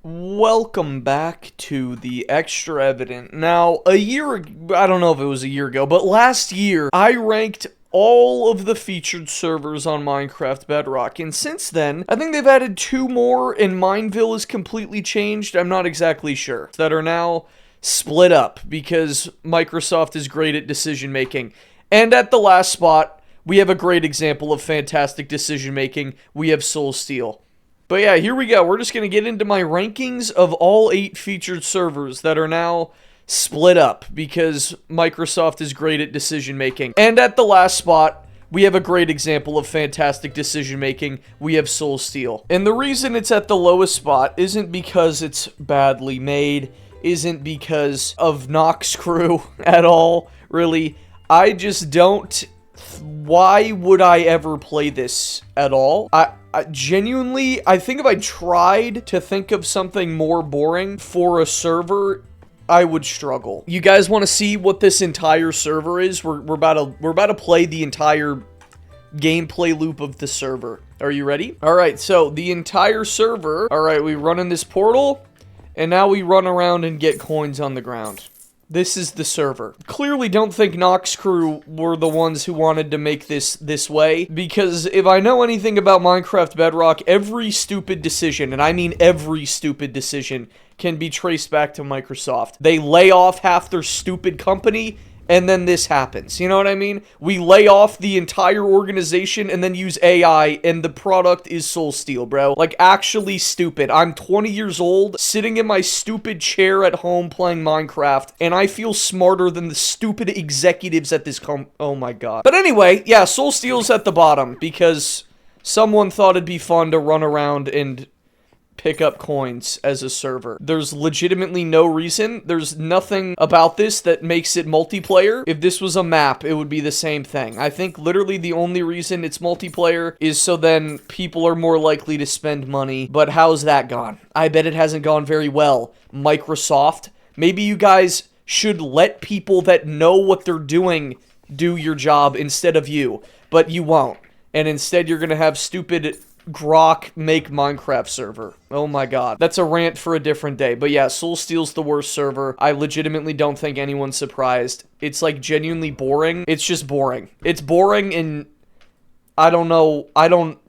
Welcome back to the Extra Evident. Now, I don't know if it was a year ago, but last year, I ranked all of the featured servers on Minecraft Bedrock, and since then, I think they've added two more, and Mineville is completely changed, I'm not exactly sure, that are now split up, because Microsoft is great at decision making. And at the last spot, we have a great example of fantastic decision making. We have Soul Steel. But yeah, here we go. We're just going to get into my rankings of all 8 featured servers that are now split up because Microsoft is great at decision making. And at the last spot, we have a great example of fantastic decision making. We have Soul Steel. And the reason it's at the lowest spot isn't because it's badly made, isn't because of Nox Crew at all, really. I just don't... Why would I ever play this at all? I genuinely, I think if I tried to think of something more boring for a server, I would struggle. You guys want to see what this entire server is? We're about to play the entire gameplay loop of the server. Are you ready? All right, so the entire server. All right, we run in this portal, and now we run around and get coins on the ground. This is the server. Clearly don't think Nox Crew were the ones who wanted to make this way, because if I know anything about Minecraft Bedrock, every stupid decision, and I mean every stupid decision, can be traced back to Microsoft. They lay off half their stupid company, and then this happens. You know what I mean? We lay off the entire organization and then use AI, and the product is Soul Steel, bro. Like, actually stupid. I'm 20 years old, sitting in my stupid chair at home playing Minecraft, and I feel smarter than the stupid executives at this oh my god. But anyway, yeah, Soul Steel's at the bottom, because someone thought it'd be fun to run around and pick up coins as a server. There's legitimately no reason. There's nothing about this that makes it multiplayer. If this was a map, it would be the same thing. I think literally the only reason it's multiplayer is so then people are more likely to spend money. But how's that gone? I bet it hasn't gone very well. Microsoft, maybe you guys should let people that know what they're doing do your job instead of you. But you won't. And instead you're gonna have stupid Grok make Minecraft server. Oh my god. That's a rant for a different day. But yeah, Soul Steel's the worst server. I legitimately don't think anyone's surprised. It's like genuinely boring. It's just boring. It's boring, and I don't know.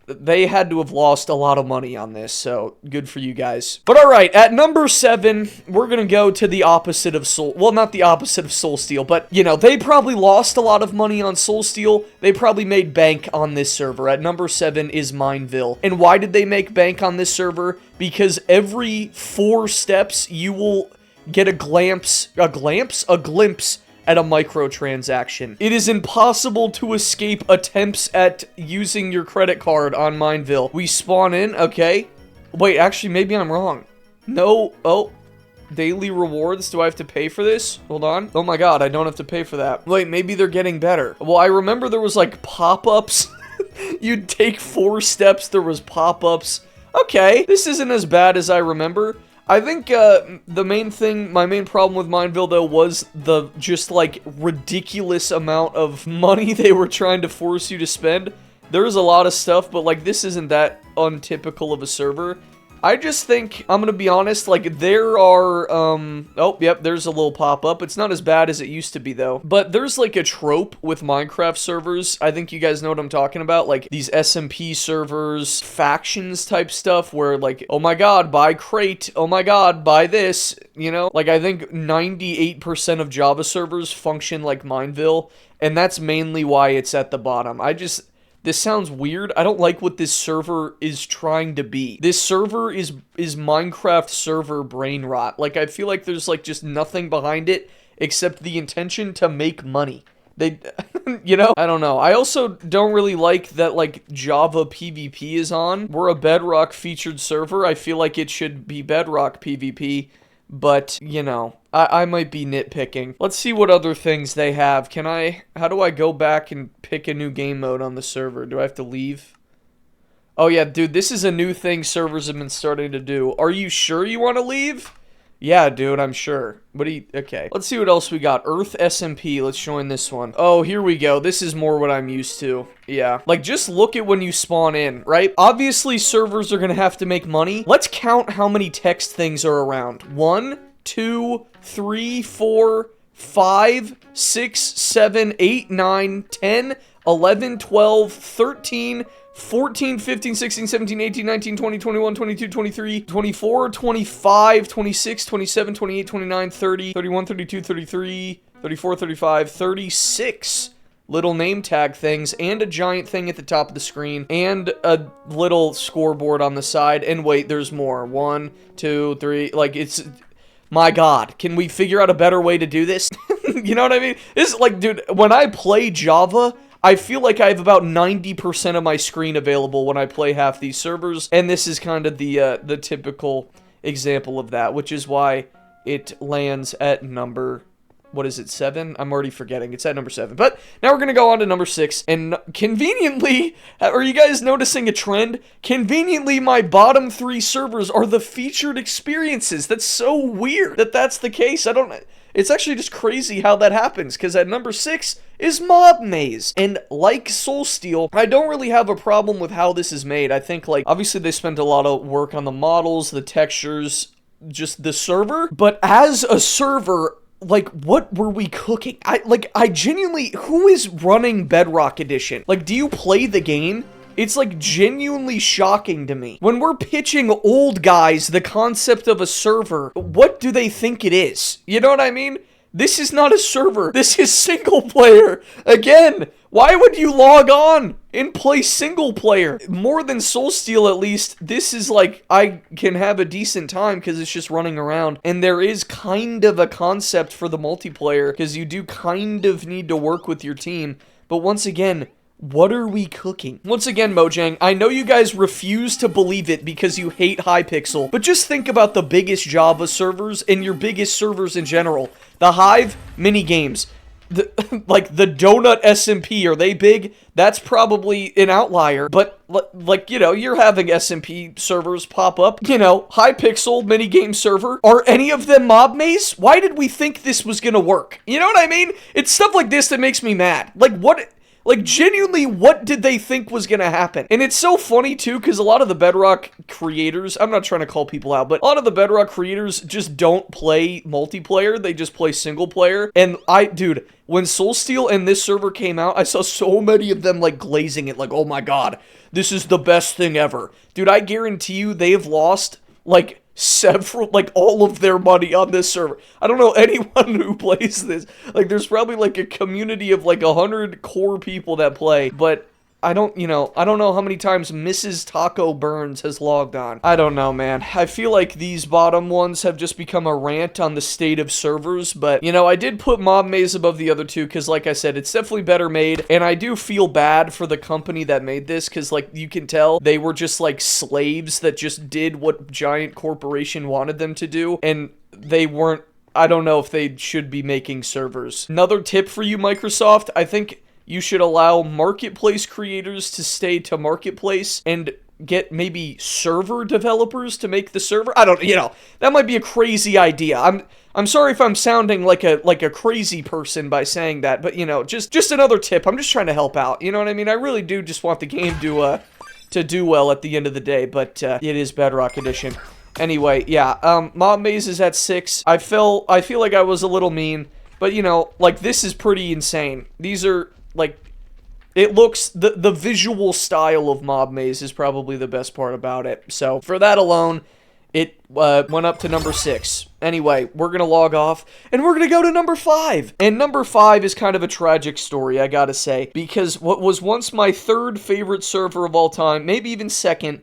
They had to have lost a lot of money on this, so good for you guys. But alright, at number 7, we're gonna go to the opposite of well, not the opposite of Soul Steel, but, you know, they probably lost a lot of money on Soul Steel. They probably made bank on this server. At number 7 is Mineville. And why did they make bank on this server? Because every 4 steps, you will get a glimpse at a microtransaction. It is impossible to escape attempts at using your credit card on Mineville. We spawn in, okay. Wait, actually, maybe I'm wrong. No, oh. Daily rewards, do I have to pay for this? Hold on. Oh my god, I don't have to pay for that. Wait, maybe they're getting better. Well, I remember there was like pop-ups. You'd take 4 steps, there was pop-ups. Okay, this isn't as bad as I remember. I think my main problem with Mineville, though, was the just, like, ridiculous amount of money they were trying to force you to spend. There's a lot of stuff, but, like, this isn't that untypical of a server. I just think, I'm gonna be honest, like, there are, oh, yep, there's a little pop-up. It's not as bad as it used to be, though. But there's, like, a trope with Minecraft servers. I think you guys know what I'm talking about. Like, these SMP servers, factions type stuff, where, like, oh my god, buy crate, oh my god, buy this, you know? Like, I think 98% of Java servers function like Mineville, and that's mainly why it's at the bottom. This sounds weird. I don't like what this server is trying to be. This server is Minecraft server brain rot. Like, I feel like there's, like, just nothing behind it except the intention to make money. They, you know? I don't know. I also don't really like that, like, Java PvP is on. We're a Bedrock featured server. I feel like it should be Bedrock PvP. But, you know, I might be nitpicking. Let's see what other things they have. How do I go back and pick a new game mode on the server? Do I have to leave? Oh yeah, dude, this is a new thing servers have been starting to do. Are you sure you want to leave? Yeah, dude, I'm sure. Okay. Let's see what else we got. Earth SMP. Let's join this one. Oh, here we go. This is more what I'm used to. Yeah. Like, just look at when you spawn in, right? Obviously, servers are gonna have to make money. Let's count how many text things are around. 1, 2, 3, 4, 5, 6, 7, 8, 9, 10, 11, 12, 13, 14, 15, 16, 17, 18, 19, 20, 21, 22, 23, 24, 25, 26, 27, 28, 29, 30, 31, 32, 33, 34, 35, 36 little name tag things, and a giant thing at the top of the screen, and a little scoreboard on the side. And wait, there's more. 1, 2, 3, like, it's... My God, can we figure out a better way to do this? You know what I mean? This is like, dude, when I play Java, I feel like I have about 90% of my screen available when I play half these servers, and this is kind of the typical example of that, which is why it lands at number... What is it, 7? I'm already forgetting. It's at number 7. But now we're going to go on to number 6. And conveniently, are you guys noticing a trend? Conveniently, my bottom 3 servers are the featured experiences. That's so weird that that's the case. It's actually just crazy how that happens. Because at number 6 is Mob Maze. And like Soulsteel, I don't really have a problem with how this is made. I think, like, obviously they spent a lot of work on the models, the textures, just the server. But as a server... Like, what were we cooking? I genuinely, who is running Bedrock Edition? Like, do you play the game? It's, like, genuinely shocking to me. When we're pitching old guys the concept of a server, what do they think it is? You know what I mean? This is not a server. This is single player. Again, why would you log on and play single player? More than Soulsteel, at least, this is like, I can have a decent time because it's just running around. And there is kind of a concept for the multiplayer because you do kind of need to work with your team. But once again, what are we cooking? Once again, Mojang, I know you guys refuse to believe it because you hate Hypixel, but just think about the biggest Java servers and your biggest servers in general. The Hive, Minigames. Like, the Donut SMP, are they big? That's probably an outlier, but, like, you know, you're having SMP servers pop up. You know, Hypixel, Minigame server. Are any of them Mob Maze? Why did we think this was gonna work? You know what I mean? It's stuff like this that makes me mad. Like, what... Like, genuinely, what did they think was gonna happen? And it's so funny, too, because a lot of the Bedrock creators, I'm not trying to call people out, but a lot of the Bedrock creators just don't play multiplayer, they just play single player. And dude, when Soulsteel and this server came out, I saw so many of them, like, glazing it, like, oh my God, this is the best thing ever. Dude, I guarantee you, they have lost, like, all of their money on this server. I don't know anyone who plays this. Like, there's probably, like, a community of, like, 100 core people that play, but I don't know how many times Mrs. Taco Burns has logged on. I don't know, man. I feel like these bottom ones have just become a rant on the state of servers, but, you know, I did put Mob Maze above the other two, because, like I said, it's definitely better made, and I do feel bad for the company that made this, because, like, you can tell they were just, like, slaves that just did what giant corporation wanted them to do, and they weren't, I don't know if they should be making servers. Another tip for you, Microsoft, I think you should allow marketplace creators to stay to marketplace and get maybe server developers to make the server. I don't, you know, that might be a crazy idea. I'm sorry if I'm sounding like a crazy person by saying that, but you know, just another tip. I'm just trying to help out. You know what I mean? I really do just want the game to do well at the end of the day, but it is Bedrock Edition. Anyway, yeah, Mob Maze is at 6. I feel like I was a little mean, but you know, like, this is pretty insane. These are, like, it looks, the visual style of Mob Maze is probably the best part about it. So, for that alone, it went up to number 6. Anyway, we're gonna log off, and we're gonna go to number 5. And number 5 is kind of a tragic story, I gotta say, because what was once my 3rd favorite server of all time, maybe even 2nd,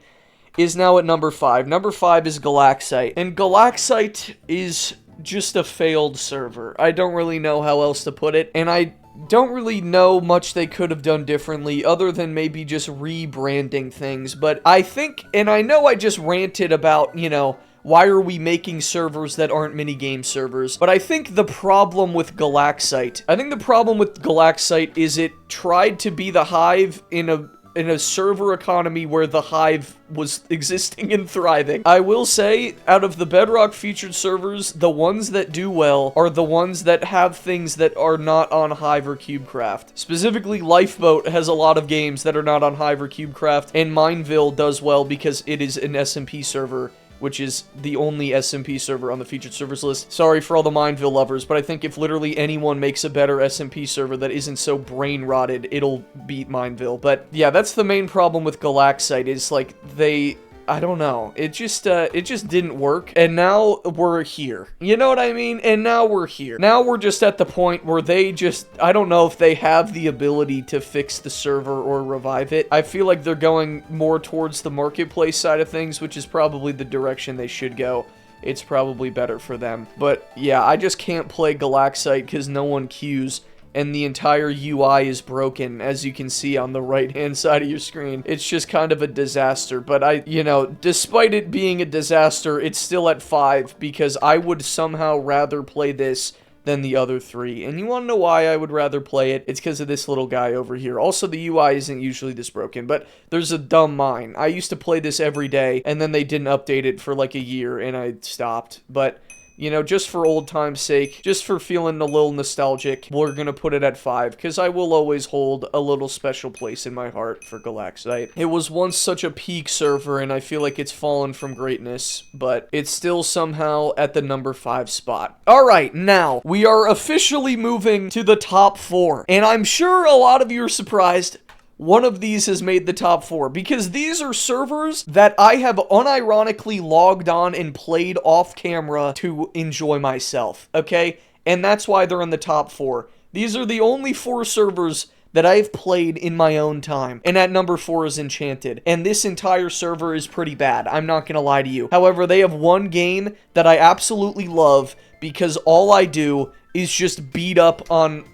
is now at number 5. Number 5 is Galaxite. And Galaxite is just a failed server. I don't really know how else to put it, and I don't really know much they could have done differently other than maybe just rebranding things. But I think, and I know I just ranted about, you know, why are we making servers that aren't minigame servers? But I think the problem with Galaxite is it tried to be the Hive in in a server economy where the Hive was existing and thriving. I will say, out of the Bedrock featured servers, the ones that do well are the ones that have things that are not on Hive or Cubecraft. Specifically, Lifeboat has a lot of games that are not on Hive or Cubecraft, and Mineville does well because it is an SMP server, which is the only SMP server on the featured servers list. Sorry for all the Mineville lovers, but I think if literally anyone makes a better SMP server that isn't so brain-rotted, it'll beat Mineville. But yeah, that's the main problem with Galaxite, is like, I don't know. It just didn't work. And now we're here. You know what I mean? And now we're here. Now we're just at the point where I don't know if they have the ability to fix the server or revive it. I feel like they're going more towards the marketplace side of things, which is probably the direction they should go. It's probably better for them. But yeah, I just can't play Galaxite because no one queues. And the entire UI is broken, as you can see on the right-hand side of your screen. It's just kind of a disaster, but despite it being a disaster, it's still at 5, because I would somehow rather play this than the other 3. And you want to know why I would rather play it? It's because of this little guy over here. Also, the UI isn't usually this broken, but there's a dumb mine. I used to play this every day, and then they didn't update it for like a year, and I stopped. But you know, just for old time's sake, just for feeling a little nostalgic, we're gonna put it at 5, because I will always hold a little special place in my heart for Galaxite. It was once such a peak server, and I feel like it's fallen from greatness, but it's still somehow at the number 5 spot. Alright, now, we are officially moving to the top 4, and I'm sure a lot of you are surprised one of these has made the top 4, because these are servers that I have unironically logged on and played off camera to enjoy myself, okay? And that's why they're in the top 4. These are the only 4 servers that I've played in my own time. And at number 4 is Enchanted. And this entire server is pretty bad, I'm not gonna lie to you. However, they have one game that I absolutely love, because all I do is just beat up on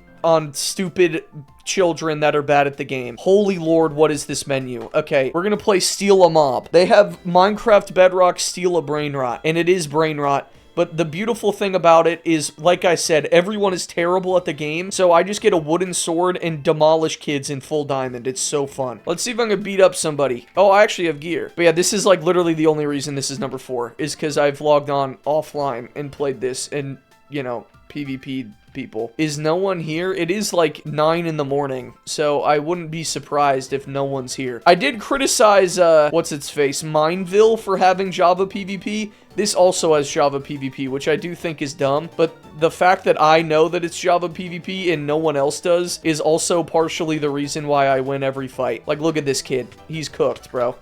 stupid children that are bad at the game. Holy lord, what is this menu? Okay, we're gonna play Steal a Mob. They have Minecraft Bedrock Steal a Brain Rot, and it is brain rot. But the beautiful thing about it is, like I said, everyone is terrible at the game, so I just get a wooden sword and demolish kids in full diamond. It's so fun. Let's see if I can beat up somebody. Oh, I actually have gear. But yeah, this is like literally the only reason this is number 4, is because I've logged on offline and played this and, you know, PvP'd people. Is no one here? It is like 9 in the morning, so I wouldn't be surprised if no one's here. I did criticize, what's its face, Mineville for having Java PvP. This also has Java PvP, which I do think is dumb, but the fact that I know that it's Java PvP and no one else does is also partially the reason why I win every fight. Like, look at this kid. He's cooked, bro.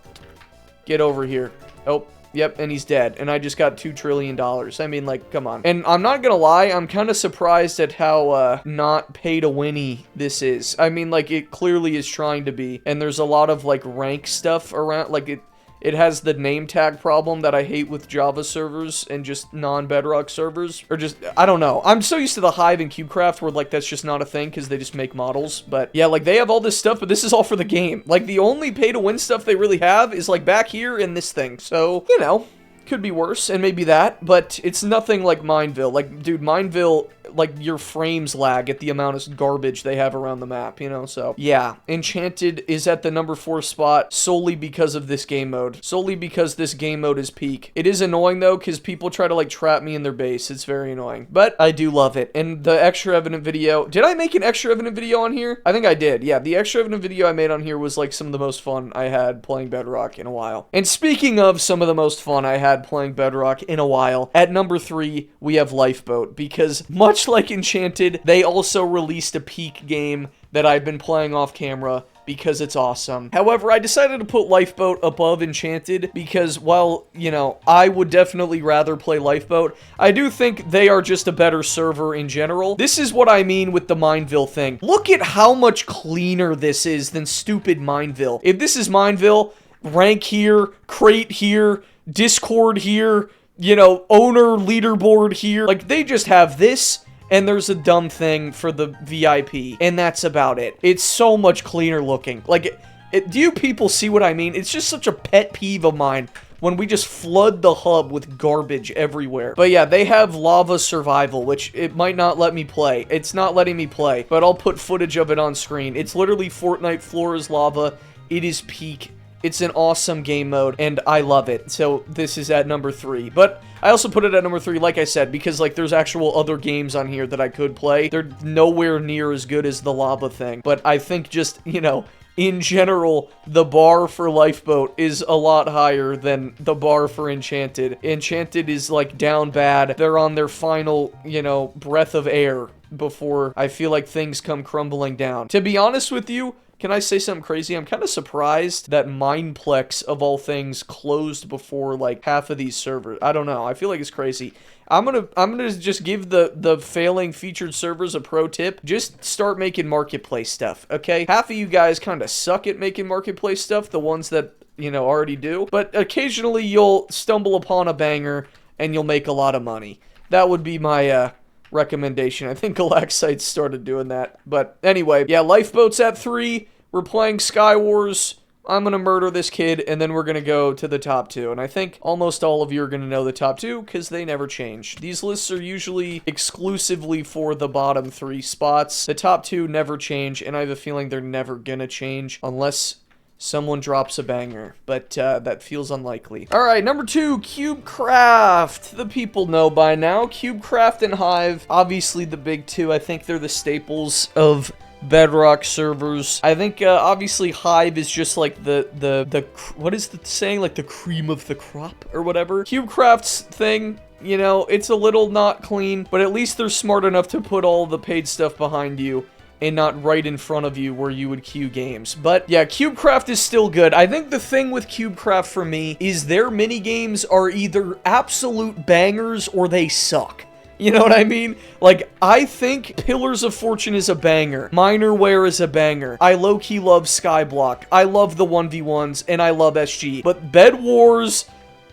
Get over here. Oh. Yep, and he's dead, and I just got $2 trillion. I mean, like, come on. And I'm not gonna lie, I'm kind of surprised at how, not pay-to-winny this is. I mean, like, it clearly is trying to be, and there's a lot of, like, rank stuff around, like, it has the name tag problem that I hate with Java servers and just non-Bedrock servers. Or just, I don't know. I'm so used to the Hive and Cubecraft where, like, that's just not a thing because they just make models. But yeah, like, they have all this stuff, but this is all for the game. Like, the only pay-to-win stuff they really have is, like, back here in this thing. So, you know, could be worse, and maybe that, but it's nothing like Mineville. Like, dude, Mineville, like, your frames lag at the amount of garbage they have around the map, you know, so yeah. Enchanted is at the number 4 spot solely because of this game mode. Solely because this game mode is peak. It is annoying, though, because people try to, like, trap me in their base. It's very annoying, but I do love it. And the extra evident video, did I make an extra evident video on here? I think I did, yeah. The extra evident video I made on here was, like, some of the most fun I had playing Bedrock in a while. And speaking of some of the most fun I had playing Bedrock in a while, at number 3, we have Lifeboat, because much like Enchanted, they also released a peak game that I've been playing off camera because it's awesome. However, I decided to put Lifeboat above Enchanted because, while, you know, I would definitely rather play Lifeboat, I do think they are just a better server in general. This is what I mean with the Mineville thing. Look at how much cleaner this is than stupid Mineville. If this is Mineville, rank here, crate here, Discord here, you know, owner leaderboard here. Like, they just have this, and there's a dumb thing for the VIP, and that's about it. It's so much cleaner looking. Like, do you people see what I mean? It's just such a pet peeve of mine when we just flood the hub with garbage everywhere. But yeah, they have Lava Survival, which it might not let me play. It's not letting me play, but I'll put footage of it on screen. It's literally Fortnite floor is lava. It is peak. It's an awesome game mode, and I love it. So this is at number 3. But I also put it at number 3, like I said, because like there's actual other games on here that I could play. They're nowhere near as good as the lava thing. But I think just, you know, in general, the bar for Lifeboat is a lot higher than the bar for Enchanted. Enchanted is like down bad. They're on their final, you know, breath of air before I feel like things come crumbling down. To be honest with you, can I say something crazy? I'm kind of surprised that Mineplex, of all things, closed before, like, half of these servers. I don't know. I feel like it's crazy. I'm gonna just give the failing featured servers a pro tip. Just start making marketplace stuff, okay? Half of you guys kind of suck at making marketplace stuff, the ones that, you know, already do. But occasionally you'll stumble upon a banger, and you'll make a lot of money. That would be my, recommendation. I think Galaxite started doing that. But anyway, yeah, Lifeboat's at 3. We're playing Sky Wars. I'm gonna murder this kid, and then we're gonna go to the top 2. And I think almost all of you are gonna know the top 2, because they never change. These lists are usually exclusively for the bottom 3 spots. The top 2 never change, and I have a feeling they're never gonna change unless someone drops a banger, but that feels unlikely. All right, number 2, Cubecraft. The people know by now. Cubecraft and Hive, obviously the big 2. I think they're the staples of Bedrock servers. I think obviously Hive is just like the what is the saying, like the cream of the crop or whatever. Cubecraft's thing, you know, it's a little not clean, but at least they're smart enough to put all the paid stuff behind you and not right in front of you where you would queue games. But yeah, Cubecraft is still good. I think the thing with Cubecraft for me is their minigames are either absolute bangers or they suck. You know what I mean? Like, I think Pillars of Fortune is a banger. Minerware is a banger. I low-key love Skyblock. I love the 1v1s, and I love SG. But Bed Wars,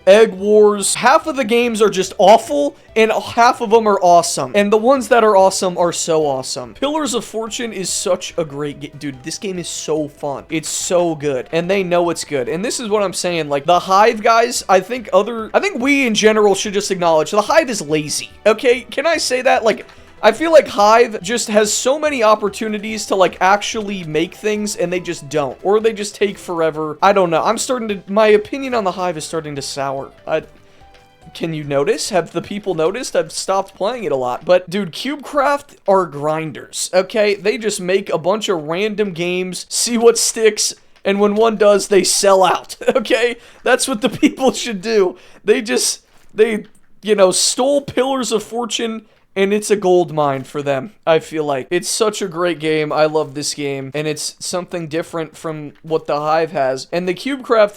Egg Wars, half of the games are just awful, and half of them are awesome. And the ones that are awesome are so awesome. Pillars of Fortune is such a great game. Dude, this game is so fun. It's so good. And they know it's good. And this is what I'm saying. Like, the Hive guys, I think we in general should just acknowledge the Hive is lazy. Okay? Can I say that? Like, I feel like Hive just has so many opportunities to, like, actually make things, and they just don't. Or they just take forever. I don't know. My opinion on the Hive is starting to sour. Can you notice? Have the people noticed? I've stopped playing it a lot. But, dude, Cubecraft are grinders, okay? They just make a bunch of random games, see what sticks, and when one does, they sell out, okay? That's what the people should do. They, you know, stole Pillars of Fortune, and it's a gold mine for them, I feel like. It's such a great game. I love this game. And it's something different from what the Hive has. And Cubecraft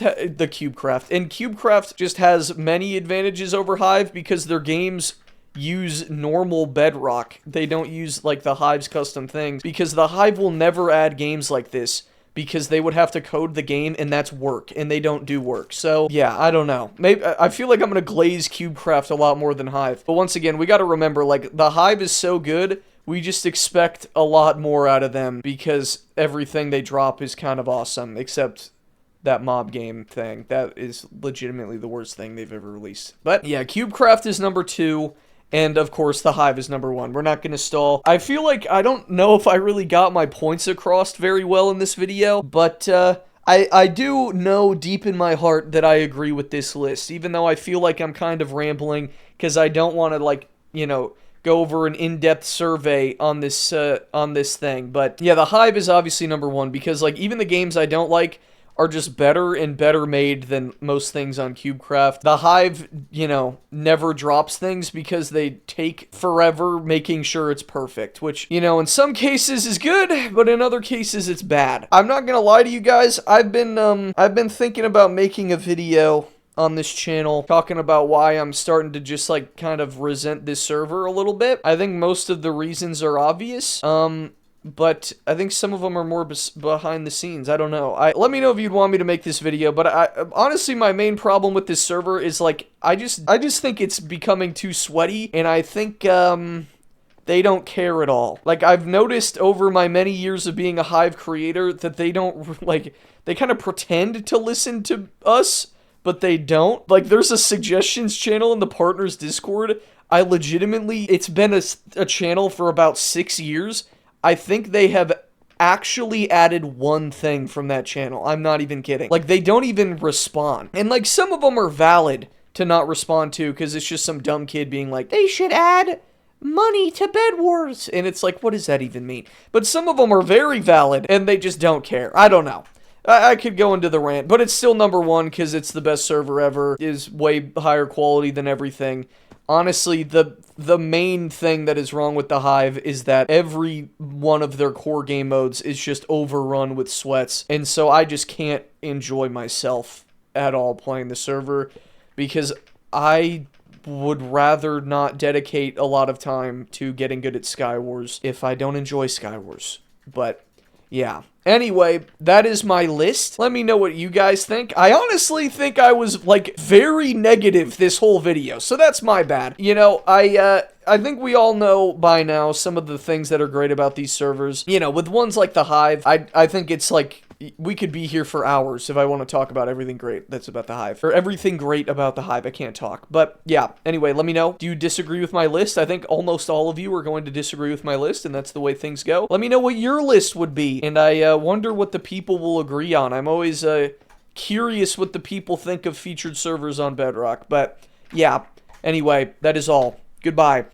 just has many advantages over Hive because their games use normal Bedrock. They don't use, like, the Hive's custom things. Because the Hive will never add games like this, because they would have to code the game, and that's work, and they don't do work. So, yeah, I don't know. Maybe I feel like I'm gonna glaze Cubecraft a lot more than Hive. But once again, we gotta remember, like, the Hive is so good, we just expect a lot more out of them, because everything they drop is kind of awesome, except that mob game thing. That is legitimately the worst thing they've ever released. But, yeah, Cubecraft is number 2. And, of course, the Hive is number 1. We're not going to stall. I feel like I don't know if I really got my points across very well in this video, but I do know deep in my heart that I agree with this list, even though I feel like I'm kind of rambling, because I don't want to, like, you know, go over an in-depth survey on this thing. But, yeah, the Hive is obviously number 1, because, like, even the games I don't like are just better and better made than most things on Cubecraft. The Hive, you know, never drops things because they take forever making sure it's perfect, which, you know, in some cases is good, but in other cases it's bad. I'm not gonna lie to you guys, I've been thinking about making a video on this channel talking about why I'm starting to just, like, kind of resent this server a little bit. I think most of the reasons are obvious. But I think some of them are more behind the scenes. I don't know. Let me know if you'd want me to make this video. But honestly, my main problem with this server is, like, I just think it's becoming too sweaty, and I think they don't care at all. Like, I've noticed over my many years of being a Hive creator that they don't, like, they kind of pretend to listen to us, but they don't. Like, there's a suggestions channel in the partners Discord. I legitimately, it's been a channel for about 6 years. I think they have actually added one thing from that channel. I'm not even kidding. Like, they don't even respond. And, like, some of them are valid to not respond to, because it's just some dumb kid being like, they should add money to Bed Wars. And it's like, what does that even mean? But some of them are very valid, and they just don't care. I don't know. I could go into the rant, but it's still number one because it's the best server ever, is way higher quality than everything. Honestly, the main thing that is wrong with the Hive is that every one of their core game modes is just overrun with sweats, and so I just can't enjoy myself at all playing the server, because I would rather not dedicate a lot of time to getting good at Skywars if I don't enjoy Skywars. But yeah. Anyway, that is my list. Let me know what you guys think. I honestly think I was, like, very negative this whole video, so that's my bad. You know, I think we all know by now some of the things that are great about these servers. You know, with ones like the Hive, I think it's, like, we could be here for hours if I want to talk about everything great that's about the Hive. Or everything great about the Hive. I can't talk. But, yeah. Anyway, let me know. Do you disagree with my list? I think almost all of you are going to disagree with my list, and that's the way things go. Let me know what your list would be, and I wonder what the people will agree on. I'm always curious what the people think of featured servers on Bedrock. But, yeah. Anyway, that is all. Goodbye.